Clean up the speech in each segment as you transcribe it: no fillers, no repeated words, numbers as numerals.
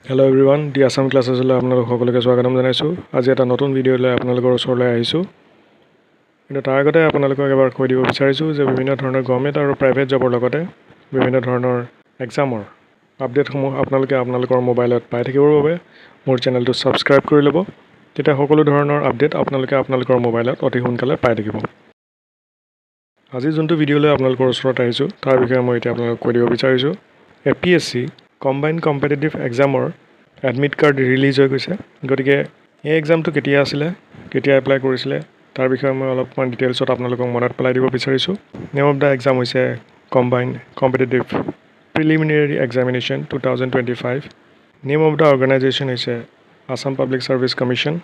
Hello' everyone, দি আছাম ক্লাছেছলৈ আপোনালোক সকলোকে স্বাগতম জনাইছোঁ। আজি এটা নতুন ভিডিঅ' লৈ আপোনালোকৰ ওচৰলৈ আহিছোঁ। কিন্তু তাৰ আগতে আপোনালোকক এবাৰ কৈ দিব বিচাৰিছোঁ যে বিভিন্ন ধৰণৰ গভৰ্ণমেণ্ট আৰু প্ৰাইভেট জবৰ লগতে বিভিন্ন ধৰণৰ এক্সামৰ আপডেটসমূহ আপোনালোকে আপোনালোকৰ মোবাইলত পাই থাকিবৰ বাবে মোৰ চেনেলটো ছাবস্ক্ৰাইব কৰি ল'ব। তেতিয়া সকলো ধৰণৰ আপডেট আপোনালোকে আপোনালোকৰ মোবাইলত অতি সোনকালে পাই থাকিব। আজি যোনটো ভিডিঅ' লৈ আপোনালোকৰ ওচৰত আহিছোঁ তাৰ বিষয়ে মই এতিয়া আপোনালোকক কৈ দিব বিচাৰিছোঁ। APSC কম্বাইণ্ড কম্পিটিটিভ এক্সামৰ এডমিট কাৰ্ড ৰিলিজ হৈ গৈছে। গতিকে এই এক্সামটো কেতিয়া আছিলে, কেতিয়া এপ্লাই কৰিছিলে তাৰ বিষয়ে মই অলপমান ডিটেইলছত আপোনালোকক মনত পেলাই দিব বিচাৰিছোঁ। নেম অফ দ্য এক্সাম হৈছে combined competitive preliminary examination 2025। Name of the organisation হৈছে Assam public service commission.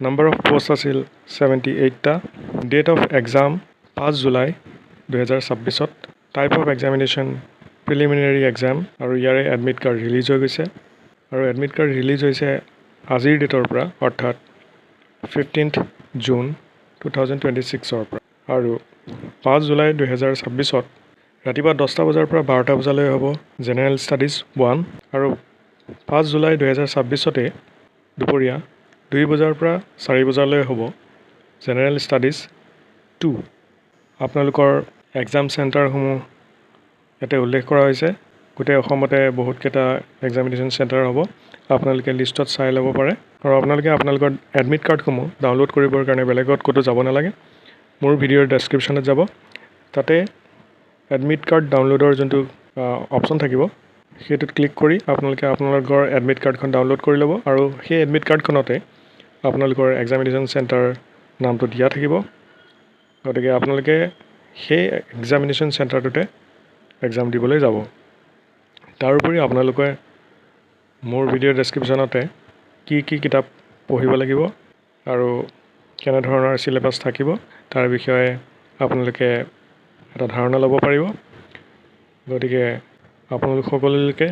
Number of post আছিল 78টা। Date of exam 5 July 2026। Type of examination preliminary exam আৰু ইয়াৰে এডমিট কাৰ্ড ৰিলিজ হৈ গৈছে। আৰু এডমিট কাৰ্ড ৰিলিজ হৈছে আজিৰ ডেটৰ পৰা, অৰ্থাৎ 15 জুন 2026ৰ পৰা। আৰু 5 জুলাই 2026 ৰাতিপুৱা 10টা বজাৰ পৰা 12টা বজালৈ হ'ব জেনেৰেল ষ্টাডিজ 1। আৰু 5 জুলাই 2026 দুপৰীয়া 2 বজাৰ পৰা 4 বজালৈ হ'ব জেনেৰেল ষ্টাডিজ 2। আপোনালোকৰ এক্সাম চেণ্টাৰসমূহ ইয়াতে উল্লেখ কৰা হৈছে। গোটেই অসমতে বহুতকেইটা এক্সামিনেশ্যন চেণ্টাৰ হ'ব, আপোনালোকে লিষ্টত চাই ল'ব পাৰে। আৰু আপোনালোকে আপোনালোকৰ এডমিট কাৰ্ডসমূহ ডাউনলোড কৰিবৰ কাৰণে বেলেগত ক'তো যাব নালাগে। মোৰ ভিডিঅ'ৰ ডেছক্ৰিপশ্যনত যাব, তাতে এডমিট কাৰ্ড ডাউনলোডৰ যোনটো অপশ্যন থাকিব সেইটোত ক্লিক কৰি আপোনালোকে আপোনালোকৰ এডমিট কাৰ্ডখন ডাউনলোড কৰি ল'ব। আৰু সেই এডমিট কাৰ্ডখনতে আপোনালোকৰ এক্সামিনেশ্যন চেণ্টাৰ নামটো দিয়া থাকিব। গতিকে আপোনালোকে সেই এক্সামিনেশ্যন চেণ্টাৰটোতে এক্সাম দিবলৈ যাব। তাৰোপৰি আপোনালোকে মোৰ ভিডিঅ'ৰ ডেছক্ৰিপশ্যনতে কি কিতাপ পঢ়িব লাগিব আৰু কেনেধৰণৰ চিলেবাছ থাকিব তাৰ বিষয়ে আপোনালোকে এটা ধাৰণা ল'ব পাৰিব। গতিকে আপোনালোক সকলোকে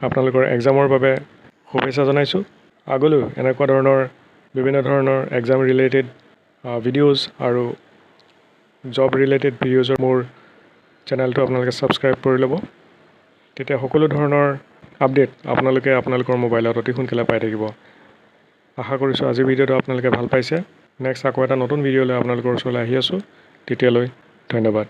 আপোনালোকৰ এক্সামৰ বাবে শুভেচ্ছা জনাইছোঁ। আগলৈও এনেকুৱা ধৰণৰ বিভিন্ন ধৰণৰ এক্সাম ৰিলেটেড ভিডিঅ'জ আৰু জব ৰিলেটেড ভিডিঅ'জৰ মোৰ চেনেলটো আপোনালোকে ছাবস্ক্ৰাইব কৰি ল'ব। তেতিয়া সকলো ধৰণৰ আপডেট আপোনালোকে আপোনালোকৰ মোবাইলত অতি সোনকালে পাই থাকিব। আশা কৰিছোঁ আজিৰ ভিডিঅ'টো আপোনালোকে ভাল পাইছে। নেক্সট আকৌ এটা নতুন ভিডিঅ' লৈ আপোনালোকৰ ওচৰলৈ আহি আছোঁ। তেতিয়ালৈ ধন্যবাদ।